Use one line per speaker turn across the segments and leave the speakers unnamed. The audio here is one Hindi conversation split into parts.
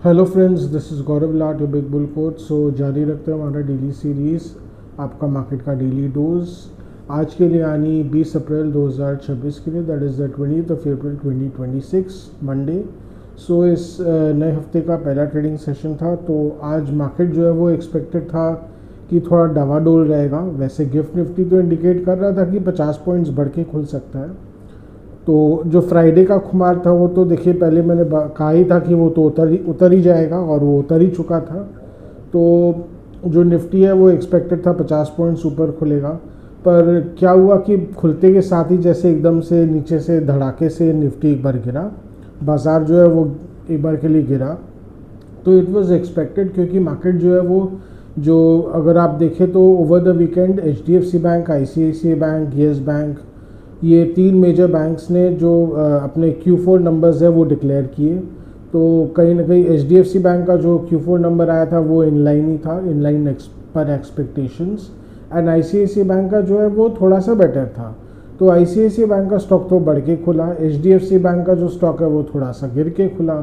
Hello friends, this is Gaurav Lat, your big bull coach. So जारी रखते हैं हमारा डेली सीरीज़, आपका मार्केट का डेली डोज। आज के लिए यानी 20 अप्रैल 2026 के लिए, that is the 20th of April 2026 Monday. So इस नए हफ्ते का पहला ट्रेडिंग सेशन था। तो आज मार्केट जो है वो एक्सपेक्टेड था कि थोड़ा डावाडोल रहेगा। वैसे गिफ्ट निफ्टी तो इंडिकेट कर रहा था कि 50 पॉइंट्स बढ़ के खुल सकता है। तो जो फ्राइडे का खुमार था वो तो देखिए, पहले मैंने कहा ही था कि वो तो उतर ही जाएगा, और वो उतर ही चुका था। तो जो निफ्टी है वो एक्सपेक्टेड था 50 पॉइंट्स ऊपर खुलेगा, पर क्या हुआ कि खुलते के साथ ही जैसे एकदम से नीचे से धड़ाके से निफ्टी एक बार गिरा, बाज़ार जो है वो एक बार के लिए गिरा। तो इट वाज एक्सपेक्टेड, क्योंकि मार्केट जो है वो, जो अगर आप देखें तो over the weekend HDFC bank, ICICI bank, yes bank, ये तीन मेजर बैंक्स ने जो अपने Q4 नंबर्स है वो डिक्लेयर किए। तो कहीं ना कहीं HDFC बैंक का जो Q4 नंबर आया था वो इनलाइन ही था, इनलाइन पर एक्सपेक्टेशंस। एंड ICICI बैंक का जो है वो थोड़ा सा बेटर था। तो ICICI बैंक का स्टॉक तो बढ़ के खुला, HDFC बैंक का जो स्टॉक है वो थोड़ा सा गिर के खुला।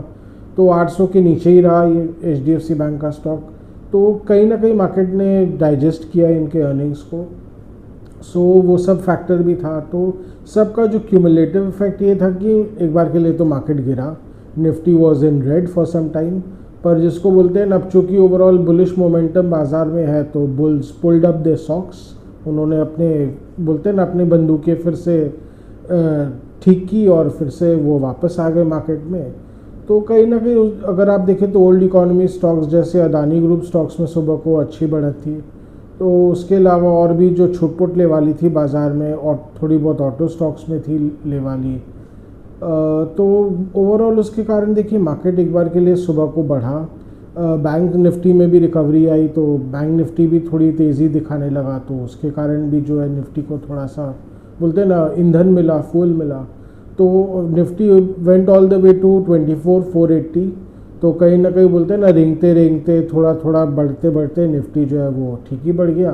तो 800 के नीचे ही रहा ये HDFC बैंक का स्टॉक। तो कहीं ना कहीं मार्केट ने डाइजेस्ट किया इनके अर्निंग्स को। सो वो सब फैक्टर भी था। तो सबका जो क्यूमुलेटिव इफेक्ट ये था कि एक बार के लिए तो मार्केट गिरा, Nifty was in red for some time. पर जिसको बोलते हैं, अब चूँकि ओवरऑल बुलिश मोमेंटम बाजार में है, तो बुल्स पुल्ड अप दे सॉक्स। उन्होंने अपने, बोलते हैं ना, अपनी बंदूकें फिर से ठीक की और फिर से वो वापस आ गए मार्केट में। तो कहीं ना कहीं अगर आप देखें तो ओल्ड इकोनॉमी स्टॉक्स जैसे अदानी ग्रुप स्टॉक्स में सुबह को अच्छी बढ़त थी। तो उसके अलावा और भी जो छुटपुट ले वाली थी बाज़ार में, और थोड़ी बहुत ऑटो स्टॉक्स में थी ले वाली। तो ओवरऑल उसके कारण देखिए मार्केट एक बार के लिए सुबह को बढ़ा। बैंक निफ्टी में भी रिकवरी आई, तो बैंक निफ्टी भी थोड़ी तेज़ी दिखाने लगा। तो उसके कारण भी जो है निफ्टी को थोड़ा सा, बोलते हैं ना, ईंधन मिला, फ्यूल मिला। तो Nifty went all the way to 24,480। तो कहीं ना कहीं बोलते हैं ना, रेंगते रेंगते थोड़ा थोड़ा बढ़ते बढ़ते निफ्टी जो है वो ठीक ही बढ़ गया।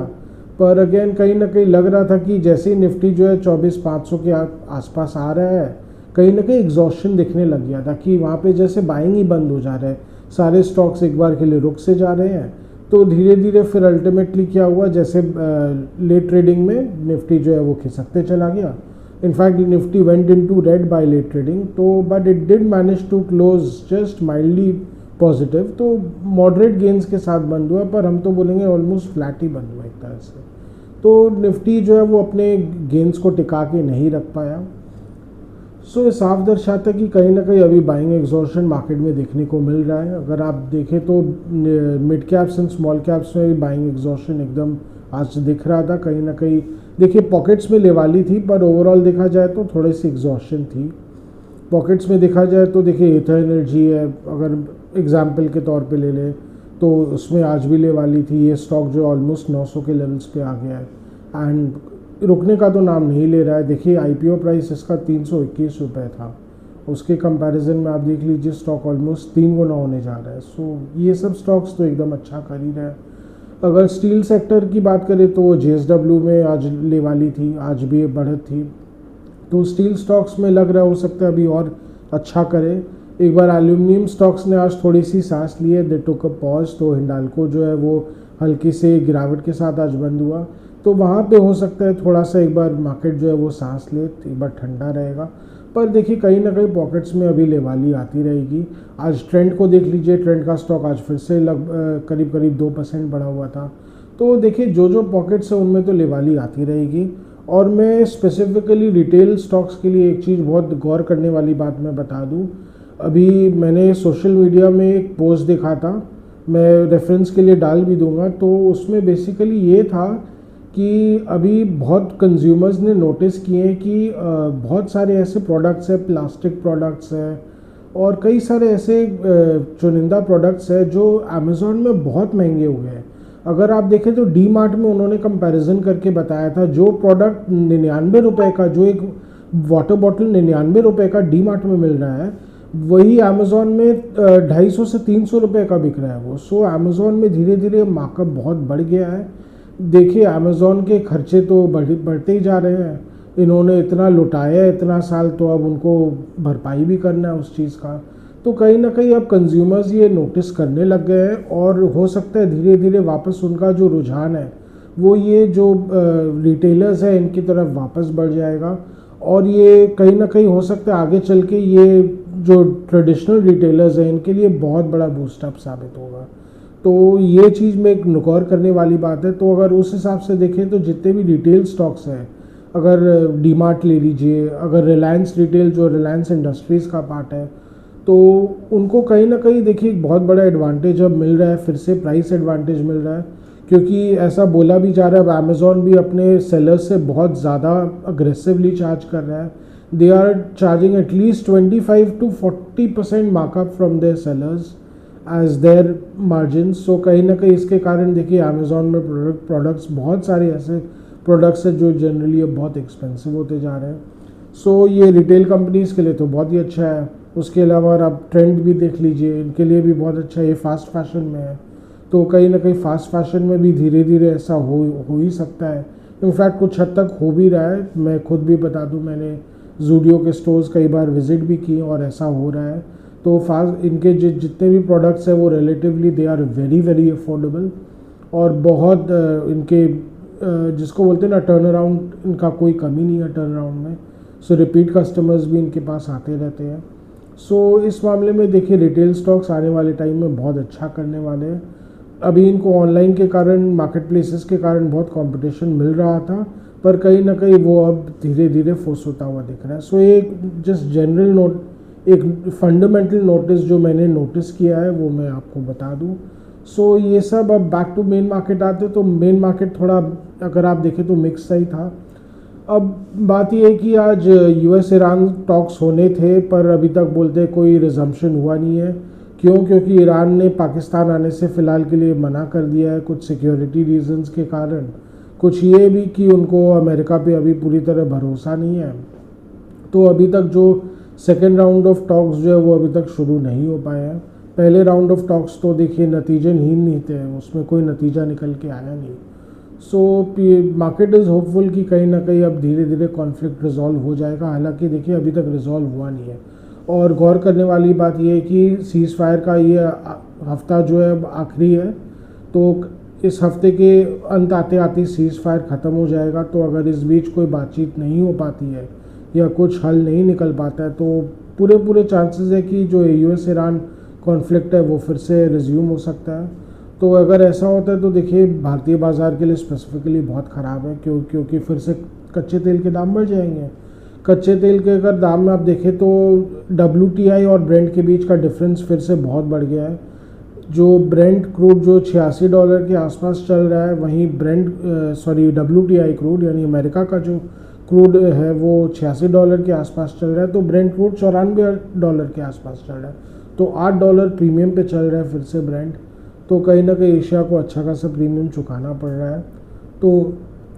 पर अगेन कहीं ना कहीं लग रहा था कि जैसे ही निफ्टी जो है 24,500 के आसपास आ रहा है, कहीं ना कहीं एग्जॉशन दिखने लग गया था कि वहाँ पे जैसे बाइंग ही बंद हो जा रहा है, सारे स्टॉक्स एक बार के लिए रुक से जा रहे हैं। तो धीरे धीरे फिर अल्टीमेटली क्या हुआ, जैसे लेट ट्रेडिंग में निफ्टी जो है वो खिसकते चला गया। In fact Nifty went into red by late trading, तो but it did manage to close just mildly positive. तो मॉडरेट गेंस के साथ बंद हुआ, पर हम तो बोलेंगे ऑलमोस्ट फ्लैट ही बंद हुआ एक तरह से। तो निफ्टी जो है वो अपने गेंस को टिका के नहीं रख पाया। सो ये साफ दर्शाता है कि कहीं ना कहीं अभी बाइंग एग्जॉर्शन मार्केट में देखने को मिल रहा है। अगर आप देखें तो mid caps and small caps में भी बाइंग एग्जॉर्शन एकदम आज दिख रहा था। कहीं ना कहीं देखिए पॉकेट्स में लेवाली थी, पर ओवरऑल देखा जाए तो थोड़ी सी एग्जॉर्शन थी। पॉकेट्स में देखा जाए तो देखिए एथर एनर्जी है, अगर एग्जाम्पल के तौर पे ले लें तो उसमें आज भी लेवाली थी। ये स्टॉक जो ऑलमोस्ट 900 के लेवल्स पे आ गया है एंड रुकने का तो नाम नहीं ले रहा है। देखिए IPO प्राइस इसका 321 रुपये था, उसके कंपैरिजन में आप देख लीजिए स्टॉक ऑलमोस्ट 3 गुना होने जा रहा है। सो ये सब स्टॉक्स तो एकदम अच्छा कर ही रहे हैं। अगर स्टील सेक्टर की बात करें तो वो JSW में आज ले वाली थी, आज भी बढ़त थी। तो स्टील स्टॉक्स में लग रहा हो सकता है अभी और अच्छा करे। एक बार एल्यूमिनियम स्टॉक्स ने आज थोड़ी सी सांस ली है, दे टुक अ पॉज। तो हिंडाल्को जो है वो हल्की से गिरावट के साथ आज बंद हुआ। तो वहाँ पे हो सकता है थोड़ा सा एक बार मार्केट जो है वो सांस ले, एक बार ठंडा रहेगा। पर देखिए कहीं ना कहीं पॉकेट्स में अभी लेवाली आती रहेगी। आज ट्रेंड को देख लीजिए, ट्रेंड का स्टॉक आज फिर से करीब करीब 2% बढ़ा हुआ था। तो देखिए जो जो पॉकेट्स है उनमें तो लेवाली आती रहेगी। और मैं स्पेसिफिकली रिटेल स्टॉक्स के लिए एक चीज़ बहुत गौर करने वाली बात मैं बता दूं। अभी मैंने सोशल मीडिया में एक पोस्ट देखा था, मैं रेफरेंस के लिए डाल भी दूंगा। तो उसमें बेसिकली ये था कि अभी बहुत कंज्यूमर्स ने नोटिस किए हैं कि बहुत सारे ऐसे प्रोडक्ट्स हैं, प्लास्टिक प्रोडक्ट्स हैं और कई सारे ऐसे चुनिंदा प्रोडक्ट्स हैं जो अमेज़ॉन में बहुत महंगे हुए हैं। अगर आप देखें तो डी मार्ट में उन्होंने कंपैरिजन करके बताया था, जो प्रोडक्ट 99 रुपये का, जो एक वाटर बॉटल 99 रुपये का डी मार्ट में मिल रहा है, वही अमेज़ॉन में 250 से 300 रुपये का बिक रहा है वो। सो अमेज़ॉन में धीरे धीरे मार्कअप बहुत बढ़ गया है। देखिए अमेज़ॉन के खर्चे तो बढ़ते ही जा रहे हैं। इन्होंने इतना लुटाया है इतना साल, तो अब उनको भरपाई भी करना है उस चीज़ का। तो कहीं ना कहीं अब कंज्यूमर्स ये नोटिस करने लग गए हैं और हो सकता है धीरे धीरे वापस उनका जो रुझान है वो ये जो रिटेलर्स है इनकी तरफ वापस बढ़ जाएगा। और ये कहीं ना कहीं हो सकता है आगे चल के ये जो ट्रेडिशनल रिटेलर्स हैं इनके लिए बहुत बड़ा बूस्टअप साबित होगा। तो ये चीज़ में एक गौर करने वाली बात है। तो अगर उस हिसाब से देखें तो जितने भी रिटेल स्टॉक्स हैं, अगर डीमार्ट ले लीजिए, अगर रिलायंस रिटेल जो रिलायंस इंडस्ट्रीज़ का पार्ट है, तो उनको कहीं ना कहीं देखिए एक बहुत बड़ा एडवांटेज अब मिल रहा है, फिर से प्राइस एडवांटेज मिल रहा है। क्योंकि ऐसा बोला भी जा रहा है अब अमेज़ॉन भी अपने सेलर्स से बहुत ज़्यादा अग्रेसिवली चार्ज कर रहा है। They are charging at least 25 to 40% markup from their sellers as their margin. So कहीं ना कहीं इसके कारण देखिए अमेज़ॉन में प्रोडक्ट्स बहुत सारे ऐसे प्रोडक्ट्स हैं जो जनरली अब बहुत एक्सपेंसिव होते जा रहे हैं। सो ये रिटेल कंपनीज़ के लिए तो बहुत ही अच्छा है। उसके अलावा आप ट्रेंड भी देख लीजिए, इनके लिए भी बहुत अच्छा है। ये फास्ट फैशन में है, तो कहीं ना कहीं फास्ट फैशन में भी धीरे धीरे ऐसा हो ही सकता है। इनफैक्ट कुछ हद तक हो भी रहा है। मैं खुद भी बता दूं, मैंने जूडियो के स्टोर्स कई बार विज़िट भी किए और ऐसा हो रहा है। तो फास्ट इनके जितने भी प्रोडक्ट्स हैं वो relatively they are very very affordable और बहुत इनके जिसको बोलते हैं ना टर्न अराउंड, इनका कोई कमी नहीं है टर्न अराउंड में। सो रिपीट कस्टमर्स भी इनके पास आते रहते हैं। सो इस मामले में देखिए रिटेल स्टॉक्स आने वाले टाइम में बहुत अच्छा करने वाले हैं। अभी इनको ऑनलाइन के कारण, मार्केट प्लेसेस के कारण बहुत कंपटीशन मिल रहा था, पर कहीं ना कहीं वो अब धीरे धीरे फोर्स होता हुआ दिख रहा है। सो एक जस्ट जनरल नोट, एक फंडामेंटल नोटिस जो मैंने नोटिस किया है वो मैं आपको बता दूं। सो ये सब अब बैक टू मेन मार्केट आते तो मेन मार्केट थोड़ा अगर आप देखें तो मिक्स सही था। अब बात ये है कि आज यूएस ईरान टॉक्स होने थे पर अभी तक बोलते कोई रिजम्पशन हुआ नहीं है। क्यों? क्योंकि ईरान ने पाकिस्तान आने से फ़िलहाल के लिए मना कर दिया है, कुछ सिक्योरिटी रीजंस के कारण, कुछ ये भी कि उनको अमेरिका पे अभी पूरी तरह भरोसा नहीं है। तो अभी तक जो सेकेंड राउंड ऑफ टॉक्स जो है वो अभी तक शुरू नहीं हो पाए हैं। पहले राउंड ऑफ टॉक्स तो देखिए नतीजनहीन नहीं थे, उसमें कोई नतीजा निकल के आया नहीं। सो मार्केट इज़ होपफुल कि कहीं ना कहीं अब धीरे धीरे कॉन्फ्लिक्ट रिजॉल्व हो जाएगा। हालांकि देखिए अभी तक रिजॉल्व हुआ नहीं है। और गौर करने वाली बात यह है कि सीज़ फायर का ये हफ्ता जो है आखिरी है, तो इस हफ्ते के अंत आते आते सीज़ फायर ख़त्म हो जाएगा। तो अगर इस बीच कोई बातचीत नहीं हो पाती है या कुछ हल नहीं निकल पाता है तो पूरे चांसेस है कि जो यूएस ईरान कॉन्फ्लिक्ट है वो फिर से रिज्यूम हो सकता है। तो अगर ऐसा होता है तो देखिए भारतीय बाज़ार के लिए स्पेसिफिकली बहुत ख़राब है, क्योंकि फिर से कच्चे तेल के दाम बढ़ जाएंगे। कच्चे तेल के अगर दाम में आप देखें तो WTI और ब्रेंट के बीच का डिफरेंस फिर से बहुत बढ़ गया है। जो ब्रेंट क्रूड जो $86 के आसपास चल रहा है, वहीं WTI क्रूड यानी अमेरिका का जो क्रूड है वो $86 के आसपास चल रहा है। तो ब्रेंट क्रूड $94 के आसपास चल रहा है, तो $8 प्रीमियम पे चल रहा है फिर से ब्रेंट। तो कहीं ना कहीं एशिया को अच्छा खासा प्रीमियम चुकाना पड़ रहा है। तो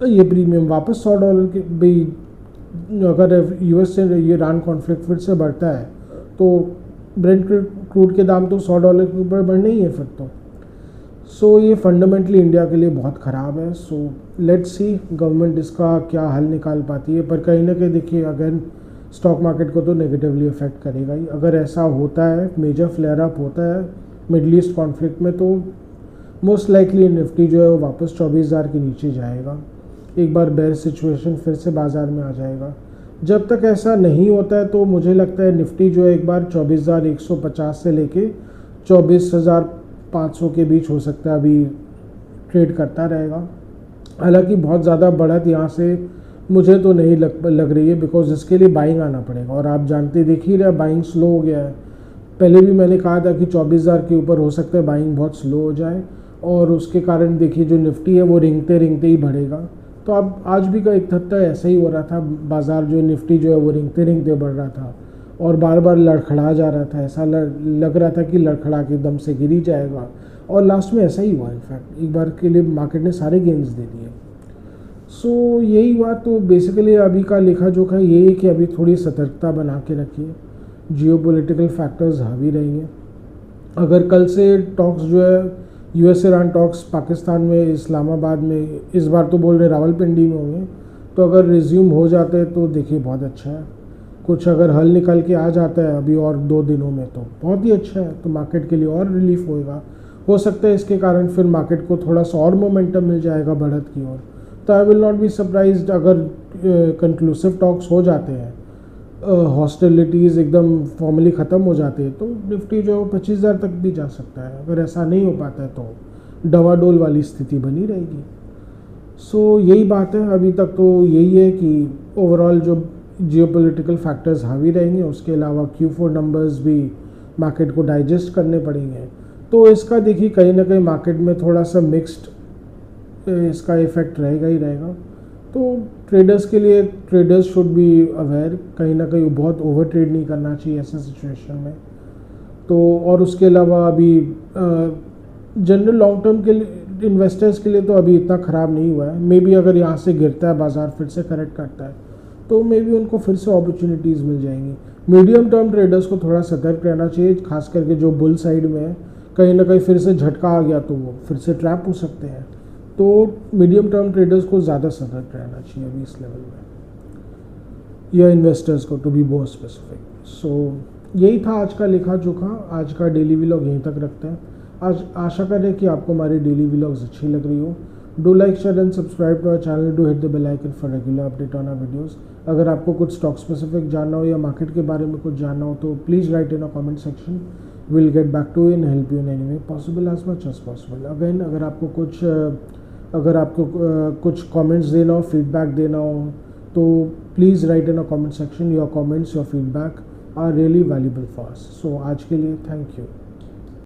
ये प्रीमियम वापस $100 के भी, अगर यूएस से ये ईरान कॉन्फ्लिक्ट फिर से बढ़ता है तो ब्रेंट क्रूड के दाम तो $100 के ऊपर बढ़ने ही है फिर तो। सो ये फंडामेंटली इंडिया के लिए बहुत ख़राब है। सो लेट्स सी गवर्नमेंट इसका क्या हल निकाल पाती है। पर कहीं ना कहीं देखिए अगेन स्टॉक मार्केट को तो नेगेटिवली अफेक्ट करेगा ही। अगर ऐसा होता है, मेजर फ्लेयर अप होता है मिडल ईस्ट कॉन्फ्लिक्ट में, तो मोस्ट लाइकली निफ्टी जो है वो वापस 24,000 के नीचे जाएगा। एक बार बेयर सिचुएशन फिर से बाज़ार में आ जाएगा। जब तक ऐसा नहीं होता है तो मुझे लगता है निफ्टी जो है एक बार 24,150 से लेके 24,500 के बीच हो सकता है अभी ट्रेड करता रहेगा। हालांकि बहुत ज़्यादा बढ़त यहाँ से मुझे तो नहीं लग रही है, बिकॉज इसके लिए बाइंग आना पड़ेगा। और आप जानते देख ही रहे बाइंग स्लो हो गया है। पहले भी मैंने कहा था कि 24,000 के ऊपर हो सकता है बाइंग बहुत स्लो हो जाए, और उसके कारण देखिए जो निफ्टी है वो रेंगते ही बढ़ेगा। तो अब आज भी का एक हद तक ऐसा ही हो रहा था, बाज़ार जो निफ्टी जो है वो रेंगते बढ़ रहा था और बार बार लड़खड़ा जा रहा था। ऐसा लग रहा था कि लड़खड़ा के दम से गिर ही जाएगा, और लास्ट में ऐसा ही हुआ। इनफैक्ट एक बार के लिए मार्केट ने सारे गेंस दे दिए। सो यही हुआ। तो बेसिकली अभी का लेखा जोखा ये है कि अभी थोड़ी सतर्कता बना के रखिए। जियोपॉलिटिकल फैक्टर्स हावी रहेंगे। अगर कल से टॉक्स जो है यूएस ईरान टॉक्स पाकिस्तान में, इस्लामाबाद में, इस बार तो बोल रहे रावलपिंडी में होंगे, तो अगर रिज्यूम हो जाते हैं तो देखिए बहुत अच्छा है। कुछ अगर हल निकल के आ जाता है अभी और 2 दिनों में तो बहुत ही अच्छा है, तो मार्केट के लिए और रिलीफ होएगा। हो सकता है इसके कारण फिर मार्केट को थोड़ा सा और मोमेंटम मिल जाएगा बढ़त की ओर। तो I will not be surprised अगर कंक्लूसिव टॉक्स हो जाते हैं, हॉस्टिलिटीज़ एकदम फॉर्मली ख़त्म हो जाते हैं, तो निफ्टी जो है 25,000 तक भी जा सकता है। अगर ऐसा नहीं हो पाता है तो डवाडोल वाली स्थिति बनी रहेगी। सो यही बात है, अभी तक तो यही है कि ओवरऑल जो जियोपॉलिटिकल फैक्टर्स हावी रहेंगे, उसके अलावा Q4 नंबर्स भी मार्केट को डाइजेस्ट करने पड़ेंगे। तो इसका देखिए कहीं ना कहीं मार्केट में थोड़ा सा मिक्स्ड इसका इफ़ेक्ट रहेगा ही रहेगा। तो ट्रेडर्स के लिए, ट्रेडर्स शुड बी अवेयर, कहीं ना कहीं बहुत ओवर ट्रेड नहीं करना चाहिए ऐसे सिचुएशन में। तो और उसके अलावा अभी जनरल लॉन्ग टर्म के लिए इन्वेस्टर्स के लिए तो अभी इतना ख़राब नहीं हुआ है। मे बी अगर यहाँ से गिरता है बाज़ार, फिर से करेक्ट करता है, तो मे बी उनको फिर से अपॉर्चुनिटीज़ मिल जाएंगी। मीडियम टर्म ट्रेडर्स को थोड़ा सतर्क रहना चाहिए, खास करके जो बुल साइड में है, कहीं ना कहीं फिर से झटका आ गया तो वो फिर से ट्रैप हो सकते हैं। तो मीडियम टर्म ट्रेडर्स को ज़्यादा सतर्क रहना चाहिए अभी इस लेवल में, या इन्वेस्टर्स को टू बी मोर स्पेसिफिक। सो यही था आज का लेखा जोखा। आज का डेली व्लॉग यहीं तक रखते हैं। आज आशा करें कि आपको हमारी डेली व्लॉग्स अच्छी लग रही हो। Do like, share and subscribe to our channel, do hit the bell icon for regular update on our videos. अगर आपको कुछ स्टॉक स्पेसिफिक जानना हो या मार्केट के बारे में कुछ जानना हो तो please write in a comment section, will get back to in, help you in any way possible, as much as possible. Again अगर आपको कुछ कमेंट्स देना हो, फीडबैक देना हो, तो please write in a comment section. Your comments, your feedback are really valuable for us. So आज के लिए थैंक यू।